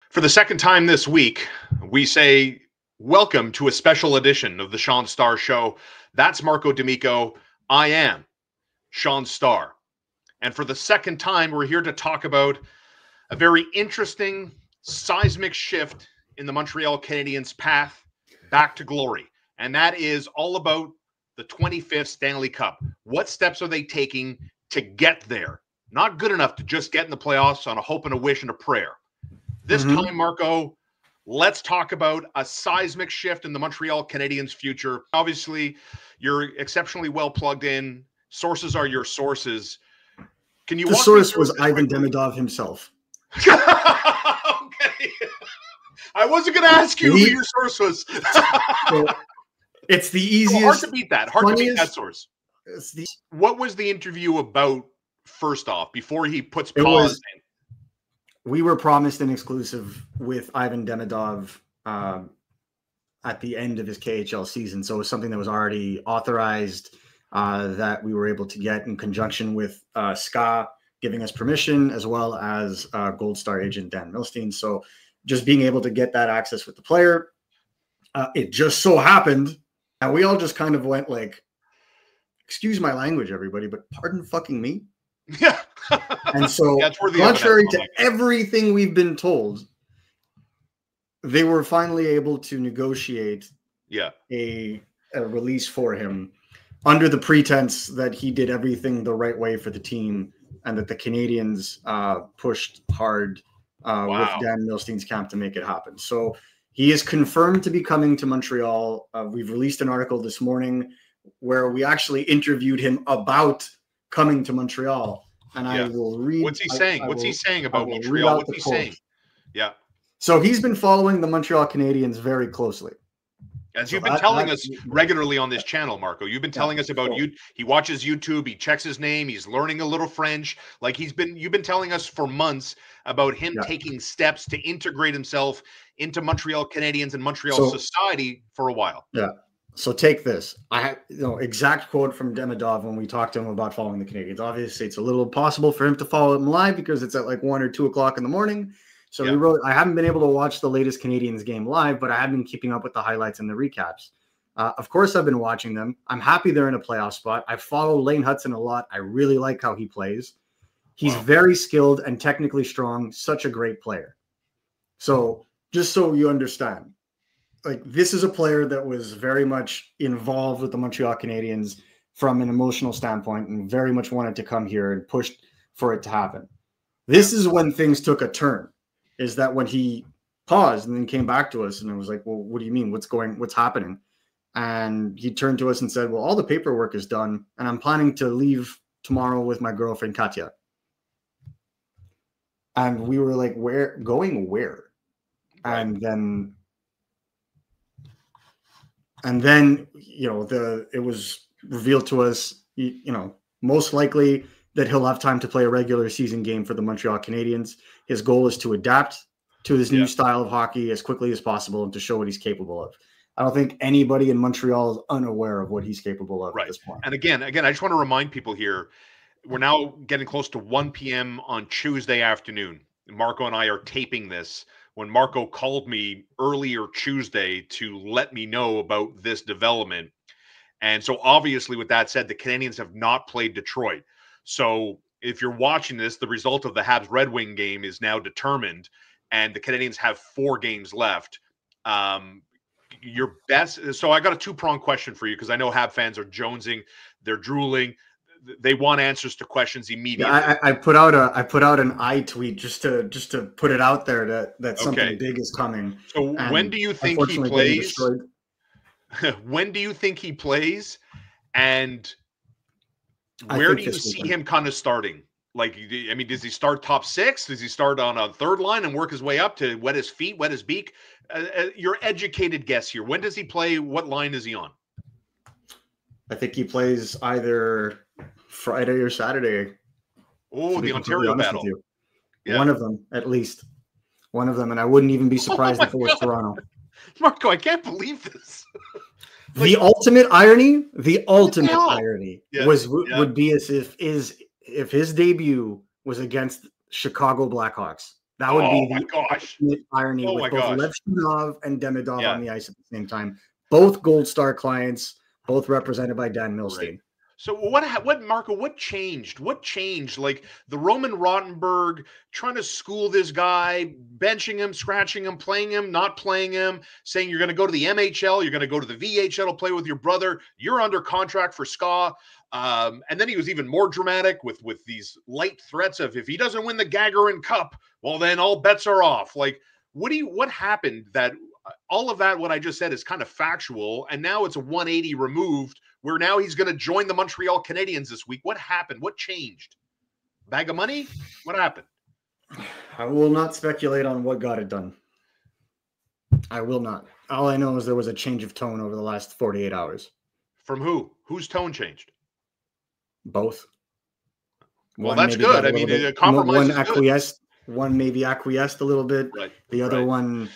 For the second time this week, we say welcome to a special edition of the Shaun Starr Show. That's Marco D'Amico. I am Shaun Starr. And for the second time, we're here to talk about a very interesting seismic shift in the Montreal Canadiens' path back to glory. And that is all about the 25th Stanley Cup. What steps are they taking to get there? Not good enough to just get in the playoffs on a hope and a wish and a prayer. This time, Marco, let's talk about a seismic shift in the Montreal Canadiens' future. Obviously, you're exceptionally well plugged in. Sources are your sources. Can you The source was Ivan Demidov himself. Okay. I wasn't going to ask you who your source was. It's the easiest. Hard to beat that. Hard to beat that source. What was the interview about, first off, before he puts pause in? We were promised an exclusive with Ivan Demidov at the end of his KHL season. So it was something that was already authorized that we were able to get in conjunction with SCA giving us permission, as well as Gold Star agent Dan Milstein. So just being able to get that access with the player, it just so happened. And we all just kind of went like, excuse my language, everybody, but pardon fucking me. Yeah. And so, contrary to everything we've been told, they were finally able to negotiate a release for him under the pretense that he did everything the right way for the team and that the Canadiens pushed hard with Dan Milstein's camp to make it happen. So he is confirmed to be coming to Montreal. We've released an article this morning where we actually interviewed him about coming to Montreal. And I will read. What's he saying? What's he saying about Montreal? What's he saying? Yeah. So he's been following the Montreal Canadiens very closely. As you've been telling us regularly on this channel, Marco, you've been telling us about you. He watches YouTube. He checks his name. He's learning a little French. Like you've been telling us for months about him taking steps to integrate himself into Montreal Canadiens and Montreal society for a while. Yeah. So take this. I have exact quote from Demidov when we talked to him about following the Canadiens. Obviously, it's a little impossible for him to follow him live because it's at like 1 or 2 o'clock in the morning. So he wrote, I haven't been able to watch the latest Canadiens game live, but I have been keeping up with the highlights and the recaps. Of course, I've been watching them. I'm happy they're in a playoff spot. I follow Lane Hudson a lot. I really like how he plays. He's very skilled and technically strong. Such a great player. So just so you understand, like this is a player that was very much involved with the Montreal Canadiens from an emotional standpoint and very much wanted to come here and pushed for it to happen. This is when things took a turn, is that when he paused and then came back to us and it was like, well, what do you mean? What's happening? And he turned to us and said, well, all the paperwork is done and I'm planning to leave tomorrow with my girlfriend, Katya. And we were like, where? And then, it was revealed to us, most likely that he'll have time to play a regular season game for the Montreal Canadiens. His goal is to adapt to this new style of hockey as quickly as possible and to show what he's capable of. I don't think anybody in Montreal is unaware of what he's capable of at this point. And again, I just want to remind people here, we're now getting close to 1 p.m. on Tuesday afternoon. Marco and I are taping this when Marco called me earlier Tuesday to let me know about this development. And so obviously with that said, the Canadiens have not played Detroit. So if you're watching this, the result of the Habs Red Wing game is now determined and the Canadiens have 4 games left. Your best. So I got a 2-pronged question for you because I know Hab fans are jonesing. They're drooling. They want answers to questions immediately. Yeah, I put out an I tweet just to put it out there that something big is coming. So when do you think he plays? When do you think he plays? And where do you see him kind of starting? Like, I mean, does he start top 6? Does he start on a third line and work his way up to wet his feet, wet his beak? Your educated guess here. When does he play? What line is he on? I think he plays either Friday or Saturday. Oh, the Ontario battle. Yeah. One of them, at least. One of them. And I wouldn't even be surprised if it was Toronto. Marco, I can't believe this. The ultimate irony would be as if his debut was against Chicago Blackhawks. That would Oh be my the gosh. ultimate irony Oh with my both gosh. Lev Shunov and Demidov Yeah. on the ice at the same time. Both Gold Star clients, both represented by Dan Right. Milstein. So what Marco, what changed? What changed? Like the Roman Rottenberg trying to school this guy, benching him, scratching him, playing him, not playing him, saying you're going to go to the MHL, you're going to go to the VHL to play with your brother, you're under contract for SKA. And then he was even more dramatic with these light threats of if he doesn't win the Gagarin Cup, well then all bets are off. Like what happened that all of that what I just said is kind of factual, and now it's a 180 removed where now he's going to join the Montreal Canadiens this week. What happened? What changed? Bag of money? What happened? I will not speculate on what got it done. I will not. All I know is there was a change of tone over the last 48 hours. From who? Whose tone changed? Both. Well, that's good. I mean, a compromise one is acquiesced, one maybe acquiesced a little bit. Right. The other one,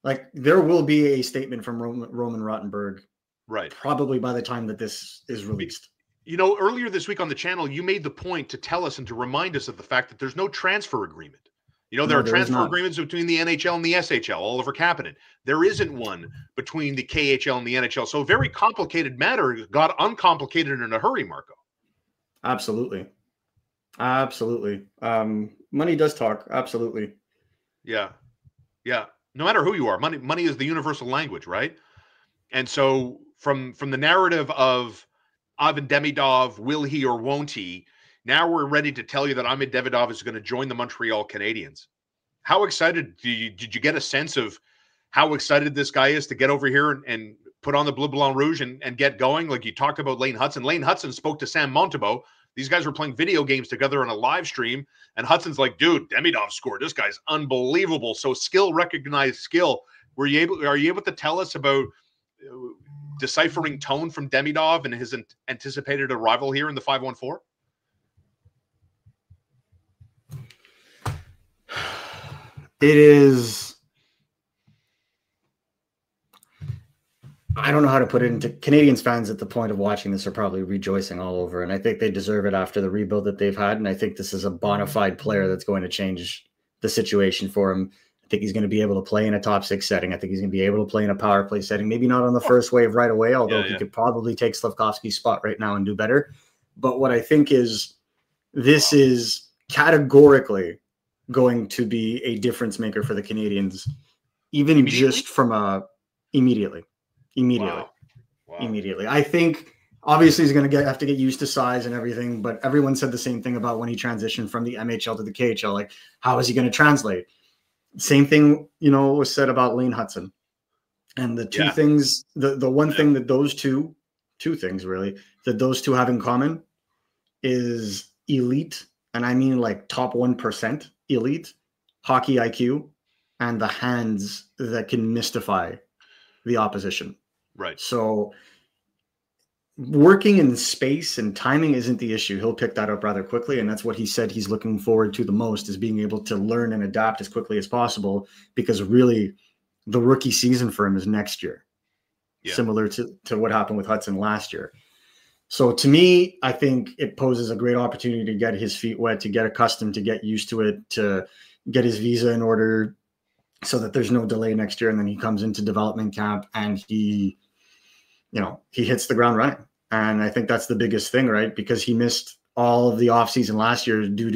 like there will be a statement from Roman Rottenberg. Right. Probably by the time that this is released. Earlier this week on the channel, you made the point to tell us and to remind us of the fact that there's no transfer agreement. There are transfer agreements between the NHL and the SHL, Oliver Kapanen. There isn't one between the KHL and the NHL. So a very complicated matter got uncomplicated in a hurry, Marco. Absolutely. Money does talk. Absolutely. Yeah. No matter who you are, money is the universal language, right? And so from the narrative of Ivan Demidov, will he or won't he, now we're ready to tell you that Ivan Demidov is going to join the Montreal Canadiens. How excited did you get a sense of how excited this guy is to get over here and put on the Bleu Blanc Rouge and get going? Like you talked about Lane Hudson. Lane Hudson spoke to Sam Montembeault. These guys were playing video games together on a live stream, and Hudson's like, dude, Demidov scored. This guy's unbelievable. So skill, recognized skill. Are you able to tell us about deciphering tone from Demidov and his anticipated arrival here in the 514? It is. I don't know how to put it into Canadiens fans at the point of watching this are probably rejoicing all over. And I think they deserve it after the rebuild that they've had. And I think this is a bona fide player that's going to change the situation for him. I think he's going to be able to play in a top six setting. I think he's going to be able to play in a power play setting. Maybe not on the first wave right away, although he could probably take Slavkovsky's spot right now and do better. But what I think is this is categorically going to be a difference maker for the Canadiens, even just from immediately. Wow. Immediately. I think obviously he's going to have to get used to size and everything, but everyone said the same thing about when he transitioned from the MHL to the KHL. Like, how is he going to translate? Same thing, was said about Lane Hudson. And the two things, the one thing that those two things really, that those two have in common is elite, and I mean like top 1% elite hockey IQ and the hands that can mystify the opposition. Right. So working in space and timing isn't the issue. He'll pick that up rather quickly. And that's what he said he's looking forward to the most, is being able to learn and adapt as quickly as possible, because really the rookie season for him is next year, similar to what happened with Hudson last year. So to me, I think it poses a great opportunity to get his feet wet, to get accustomed, to get used to it, to get his visa in order so that there's no delay next year. And then he comes into development camp and he hits the ground running. And I think that's the biggest thing, right? Because he missed all of the offseason last year due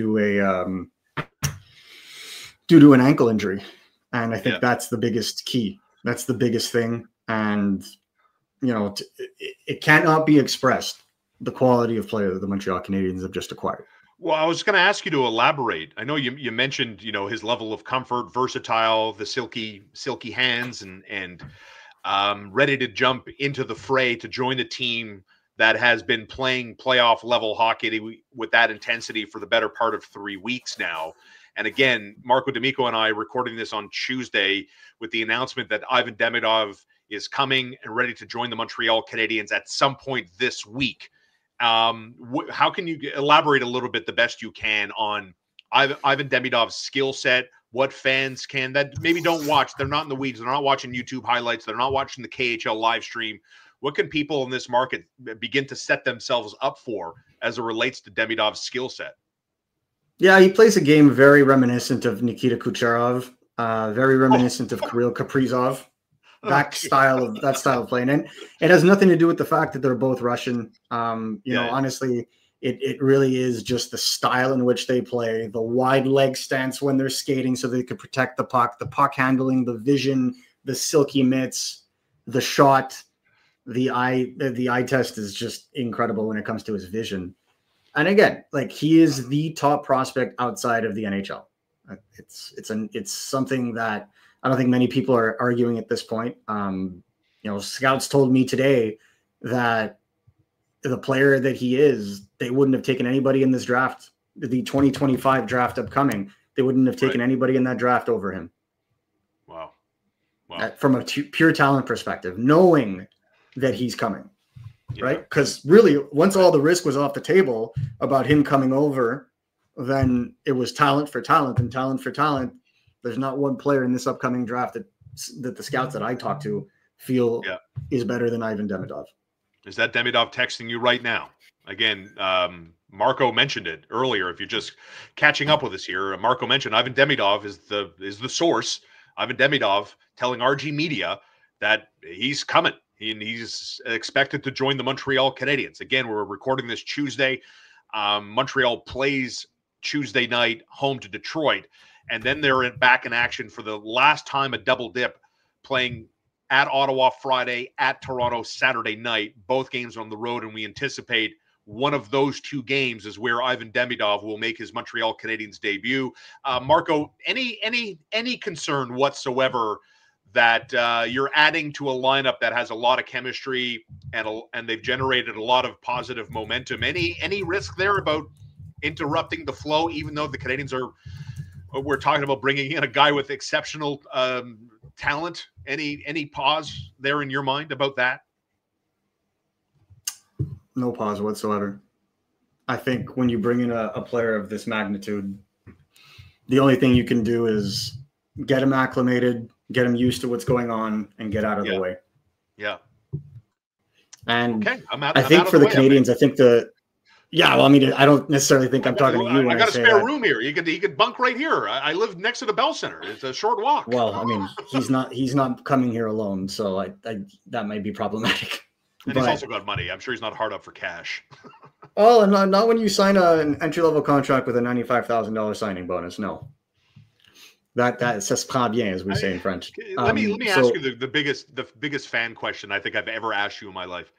to an ankle injury. And I think that's the biggest key. That's the biggest thing. And, it cannot be expressed, the quality of player that the Montreal Canadiens have just acquired. Well, I was going to ask you to elaborate. I know you mentioned, his level of comfort, versatile, the silky hands, and ready to jump into the fray to join a team that has been playing playoff level hockey with that intensity for the better part of 3 weeks now. And again, Marco D'Amico and I recording this on Tuesday with the announcement that Ivan Demidov is coming and ready to join the Montreal Canadiens at some point this week. How can you elaborate a little bit the best you can on Ivan Demidov's skill set? What fans can that maybe don't watch? They're not in the weeds. They're not watching YouTube highlights. They're not watching the KHL live stream. What can people in this market begin to set themselves up for as it relates to Demidov's skill set? Yeah, he plays a game very reminiscent of Nikita Kucherov, very reminiscent of Kirill Kaprizov. That Okay. style of playing, and it has nothing to do with the fact that they're both Russian. Honestly, it really is just the style in which they play, the wide leg stance when they're skating, so they could protect the puck handling, the vision, the silky mitts, the shot, the eye test is just incredible when it comes to his vision. And again, like, he is the top prospect outside of the NHL. It's something that I don't think many people are arguing at this point. Scouts told me today that the player that he is, they wouldn't have taken anybody in this draft, the 2025 draft upcoming. They wouldn't have taken anybody in that draft over him. Wow. From a pure talent perspective, knowing that he's coming. Right? Because really, once all the risk was off the table about him coming over, then it was talent for talent and talent for talent. There's not one player in this upcoming draft that the scouts that I talk to feel is better than Ivan Demidov. Is that Demidov texting you right now? Again, Marco mentioned it earlier. If you're just catching up with us here, Marco mentioned Ivan Demidov is the source. Ivan Demidov telling RG Media that he's coming. He's expected to join the Montreal Canadiens. Again, we're recording this Tuesday. Montreal plays Tuesday night home to Detroit, and then they're back in action for the last time, a double dip, playing at Ottawa Friday, at Toronto Saturday night. Both games on the road, and we anticipate one of those two games is where Ivan Demidov will make his Montreal Canadiens debut. Marco, any concern whatsoever that you're adding to a lineup that has a lot of chemistry and they've generated a lot of positive momentum? Any risk there about interrupting the flow, even though the Canadiens we're talking about bringing in a guy with exceptional talent? Any pause there in your mind about that? No pause whatsoever. I think when you bring in a player of this magnitude, the only thing you can do is get him acclimated, get him used to what's going on, and get out of the way. Yeah. And I think for the Canadiens, I think I don't necessarily think I'm talking to you. I got a spare room here. You could bunk right here. I live next to the Bell Center. It's a short walk. Well, I mean, he's not coming here alone, so that might be problematic. And he's also got money. I'm sure he's not hard up for cash. Oh, and not when you sign an entry-level contract with a $95,000 signing bonus. No. That ça se prend bien, as we say in French. Let me ask you the biggest fan question I think I've ever asked you in my life.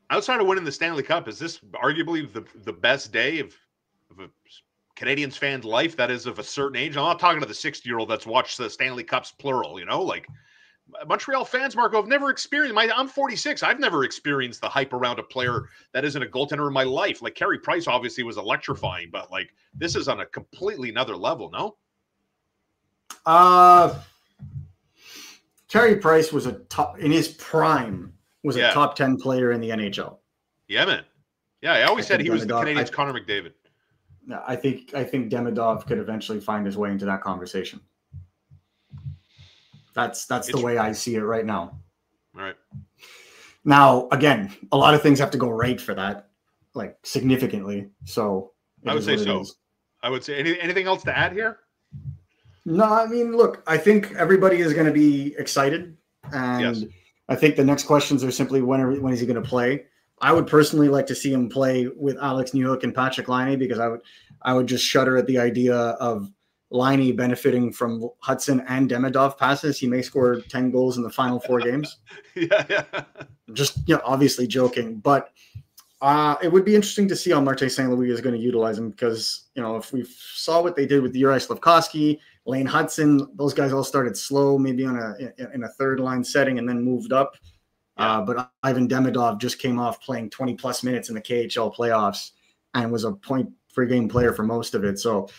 Outside of winning the Stanley Cup, is this arguably the best day of a Canadiens fan's life? That is of a certain age. I'm not talking to the 60-year-old that's watched the Stanley Cups plural. Like Montreal fans, Marco, have never experienced. I'm 46. I've never experienced the hype around a player that isn't a goaltender in my life. Like Carey Price obviously was electrifying, but like this is on a completely another level. No. Carey Price was in his prime, was a top 10 player in the NHL. Yeah, man. Yeah, I always said he was the Canadiens' Connor McDavid. I think Demidov could eventually find his way into that conversation. That's the way I see it right now. All right. Now, again, a lot of things have to go right for that, like significantly. So I would say so. I would say anything else to add here? No, I mean, look, I think everybody is going to be excited, and I think the next questions are simply when is he going to play. I would personally like to see him play with Alex Newhook and Patrick Laine, because I would just shudder at the idea of Laine benefiting from Hudson and Demidov passes. He may score 10 goals in the final 4 games. Yeah. Just obviously joking, but it would be interesting to see how Martin St. Louis is going to utilize him, because if we saw what they did with Juraj Slafkovsky, Lane Hudson, those guys all started slow, maybe in a third line setting, and then moved up. But Ivan Demidov just came off playing 20 plus minutes in the KHL playoffs and was a point per game player for most of it. So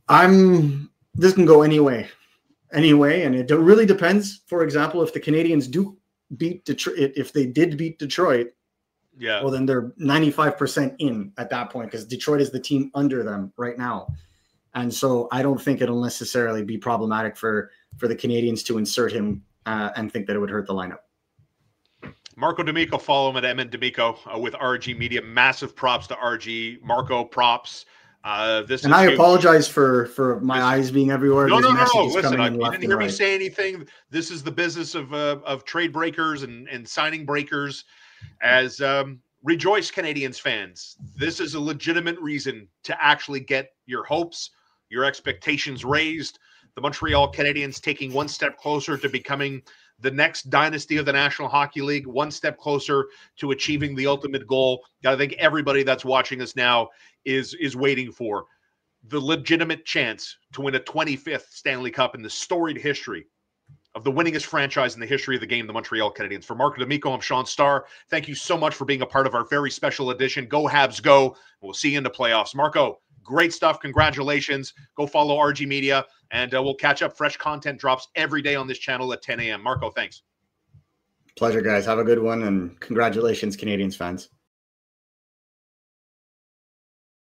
this can go anyway, and it really depends. For example, if the Canadiens do beat Detroit, if they did beat Detroit, well, then they're 95% in at that point, because Detroit is the team under them right now. And so I don't think it'll necessarily be problematic for the Canadiens to insert him and think that it would hurt the lineup. Marco D'Amico, follow him at Ivan Demidov with RG Media. Massive props to RG. Marco, props. And I apologize for my eyes being everywhere. No. Messages Listen, coming in you left didn't and hear me right. say anything. This is the business of trade breakers and signing breakers. As rejoice, Canadiens fans. This is a legitimate reason to actually get your hopes, your expectations raised. The Montreal Canadiens taking one step closer to becoming the next dynasty of the National Hockey League, one step closer to achieving the ultimate goal that I think everybody that's watching us now is waiting for. The legitimate chance to win a 25th Stanley Cup in the storied history of the winningest franchise in the history of the game, the Montreal Canadiens. For Marco D'Amico, I'm Shaun Starr. Thank you so much for being a part of our very special edition. Go Habs, go. We'll see you in the playoffs. Marco, great stuff. Congratulations. Go follow RG Media, and we'll catch up. Fresh content drops every day on this channel at 10 a.m. Marco, thanks. Pleasure, guys. Have a good one, and congratulations, Canadiens fans.